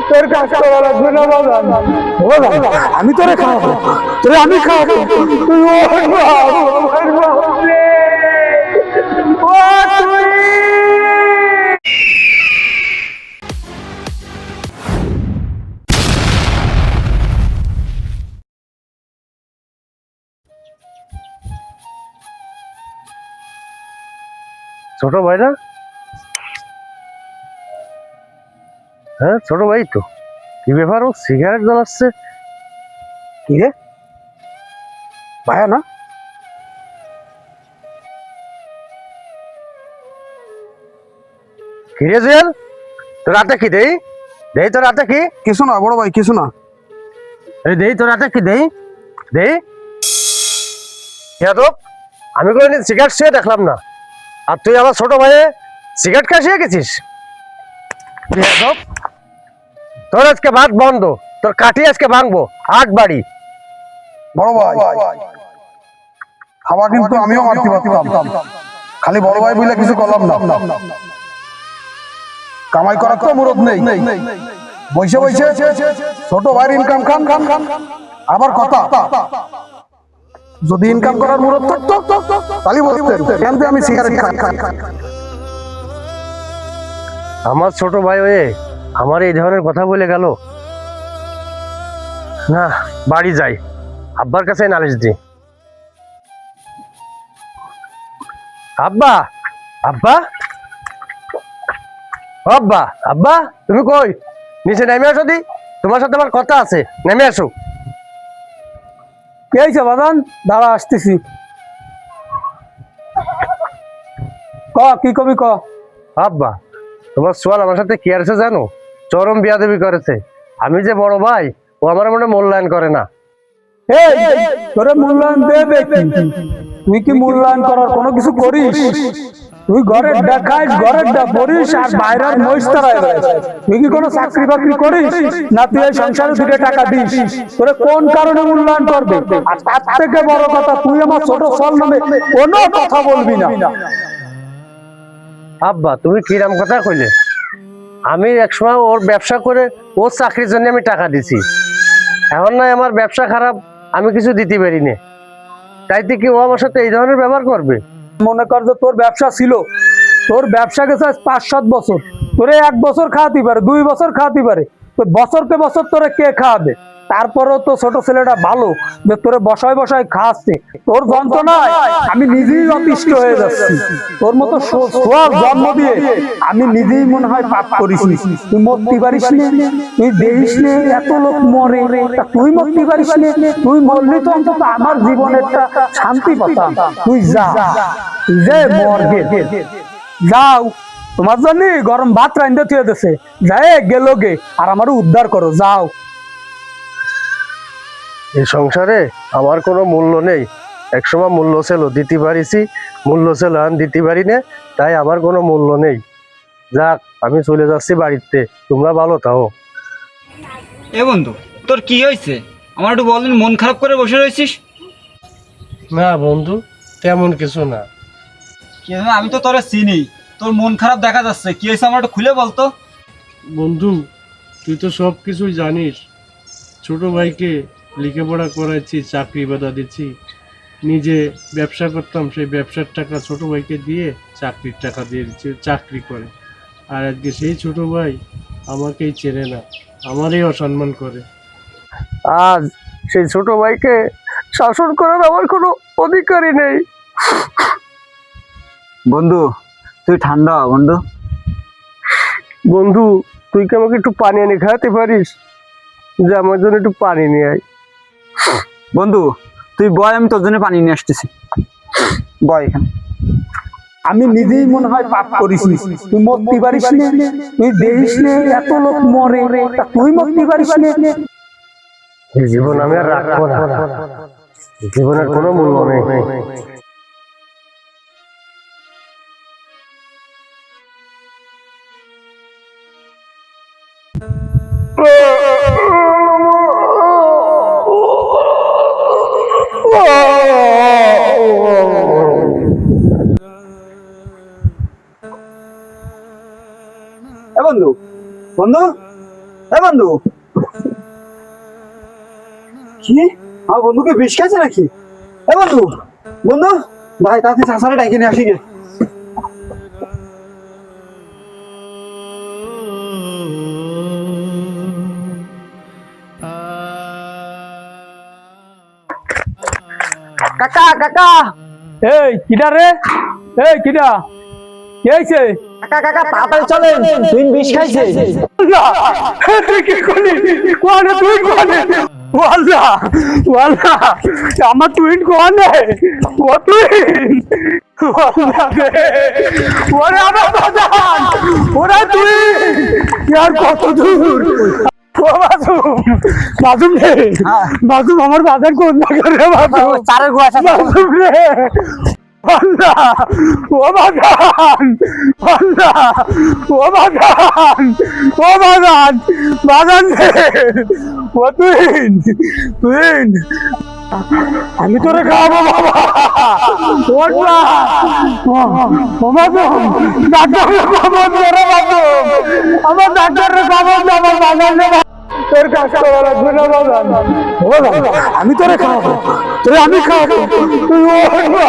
তোর কাজ করা লাগবে না বাবা। আমি তোরে খাওয়াবো, তোরে আমি খাওয়াবো। তুই ছোট ভাই না? হ্যাঁ ছোট ভাই তো। কি ব্যাপার, ও সিগারেট জ্বালাচ্ছে? কি রে ভাইয়া না? কি রে জুয়েল, তোর রাতে কি দেই? দেই তোর রাতে কি? কিছু না বড় ভাই, কিছু না। দেই তোর রাতে কি দেই? দেই যাদব, আমি কোনোদিন সিগারেট খেয়ে দেখলাম না, আর তুই আমার ছোট ভাইয়ে সিগারেট খেয়ে শিখে গেছিস? যাদব, তোর আজকে ভাত বন্ধ, তোর কাঠি আজকে ভাঙবো, হাট বাড়ি। বড় ভাই খাওয়া কিন্তু আমিও মারতে পারতাম, খালি বড় ভাই বলে কিছু করলাম না। কামাই করার তো মুরত নেই, বসে বসে ছোট ভাইয়ের ইনকাম খান খান খান। আবার কথা, যদি ইনকাম করার মুরত থাকতো তাহলে বলতেন কেন আমি সিগারেট খাই। আমার ছোট ভাই হয়ে আমার এই ধরনের কথা বলে গেল না। বাড়ি যাই, আব্বার কাছে নালিশ দি। আব্বা, আব্বা, আব্বা, আব্বা, তুমি কই? নিচে নেমে আসো দি, তোমার সাথে আমার কথা আছে, নেমে আসো। কে হয়েছে বাদান? দাঁড়া আসতেছি। ক কি কবি ক। আব্বা, তোমার সোয়াল আমার সাথে কি আছে জানো? চরম বিয়াদবি করেছে। আমি যে বড় ভাই, ও আমার মনে মূল্যায়ন করে না। এই তোরে মূল্যায়ন দেবে কি? তুই কি মূল্যায়ন করার কোনো কিছু করিস? তুই ঘরের দেখাইস, ঘরের পড়িস, আর বাইরের মহিস্তারায় তুই কি কোনো চাকরি বাকরি করিস না? তুই এই সংসারে দুটো টাকা দিস, তোরে কোন কারণে মূল্যায়ন করবে? আর তার থেকে বড় কথা, তুই আমার ছোট ফল নামে কোনো কথা বলবি না। আব্বা, তুমি কিরাম কথা কইলে? আমি একসময় ওর ব্যবসা করে ওর চাকরির জন্য আমি টাকা দিছি। এখন নয় আমার ব্যবসা খারাপ, আমি কিছু দিতে পারি না, তাইতে কি ও আমার সাথে এই ধরনের ব্যবহার করবে? মনে কর যে তোর ব্যবসা ছিল, তোর ব্যবসা গেছে 5-7 বছর, তোরে 1 বছর খাওয়াতে পারে, 2 বছর খাওয়াতে পারে, তো বছরকে বছর তোরে কে খাওয়াবে? তারপরেও তো ছোট ছেলেটা ভালো যে তোরে বসায় বসায় খাওয়াচ্ছে। তোর যন্ত্রণায় আমি নিজেই অতিষ্ঠ হয়ে যাচ্ছি। তোর মতো সোয়াল জন্ম দিয়ে আমি নিজেই মনে হয় পাপ করেছি। তুই মরতে পারিস না, তুই দেখিস না এত লোক মরে, তুই মরতে পারিস না? তুই মরলি তো অন্তত আমার জীবনেরটা শান্তি পেতাম। তুই যা, তুই যে মরগে যাও, তোমার জন্য গরম ভাত রান্ধতে থুয়ে দিছে, যায় গেল গে, আর আমারও উদ্ধার করো, যাও। এই সংসারে আমার কোনো মূল্য নেই। একসময় মূল্য ছিল, দিতে পারিছি, মূল্য ছিল, আমি দিতে পারি না, তাই আমার কোনো মূল্য নেই। যাক, আমি চলে যাচ্ছি বাড়িতে, তোমরা ভালো থাও। এ বন্ধু, তোর কি হয়েছে? আমার একটু বলদিন, মন খারাপ করে বসে রয়েছিস? না বন্ধু, তেমন কিছু না। কি জানি, আমি তো তোরে চিনি, তোর মন খারাপ দেখা যাচ্ছে। কি হয়েছে আমার একটু খুলে বলতো। বন্ধু, তুই তো সব কিছুই জানিস। ছোট ভাইকে লেখাপড়া করাচ্ছি, চাকরি বাধা দিচ্ছি, নিজে ব্যবসা করতাম, সেই ব্যবসার টাকা ছোট ভাইকে দিয়ে চাকরির টাকা দিয়ে দিচ্ছি, চাকরি করে। আর আজকে সেই ছোট ভাই আমাকেই চেনে না, আমারই অসম্মান করে। আজ সেই ছোট ভাইকে শাসন করার আমার কোনো অধিকারই নেই। বন্ধু তুই ঠান্ডা হ বন্ধু। বন্ধু, তুই কি আমাকে একটু পানি এনে খাওয়াতে পারিস? যে আমার জন্য একটু পানি নিয়ে আয়। বন্ধু তুই বয়, আমি তোর জন্য পানি নিয়ে আসতেছি, বয় এখানে। আমি নিজেই মনে হয় পাপ করেছি। তুই মরতে পারিস না, তুই দেখিস না এত লোক মরে, তুই মরতে পারিস না। এই জীবন আমি আর রাখবো না, জীবনের কোনো মূল্য নেই। বন্ধু বন্ধু এ বন্ধু, কি আমার বন্ধুকে বিষ খাইছে নাকি? এ বন্ধু, বন্ধু ভাই তাতে চাষারে ডাইকে নিয়ে আসি গে। কাকা কাকা এই কিডা রে? এই কিডা? কে হইছে? কাকা কাকা তাড়াতাড়ি চলেন, তুই বিষ খাইছে। আল্লাহ, তুই কি করলি? কোয়ানে তুই কোয়ানে? ওয়াল্লাহ ওয়াল্লাহ, আমার টুইন কোয়ানে? ও টুইন, ওয়াল্লাহ রে, ওরে আমার বাজান, ওরে টুইন, ইয়ার কত দূর। ও মাসুম, মাসুম রে, মাসুম আমার বাজার কোন জায়গা রে মাসুম? চারের গোয়া মাসুম রে, আল্লাহ, ও বাজান, আল্লাহ, ও বাজান, ও বাজান, বাজান রে, ও তুইন, তুইন, আমি তোরে খাওয়াবো বাবা, ওঠ না, ও মাসুম, ডাক্তারের খবর দে রে মাসুম, আমার ডাক্তারের খবর দে, আমার বাজান রে, তোর কাজ করা লাগবে না বাজান, ও বাবা, আমি তোরে খাওয়াবো, তোরে আমি খাওয়াবো, তুই ওঠ না,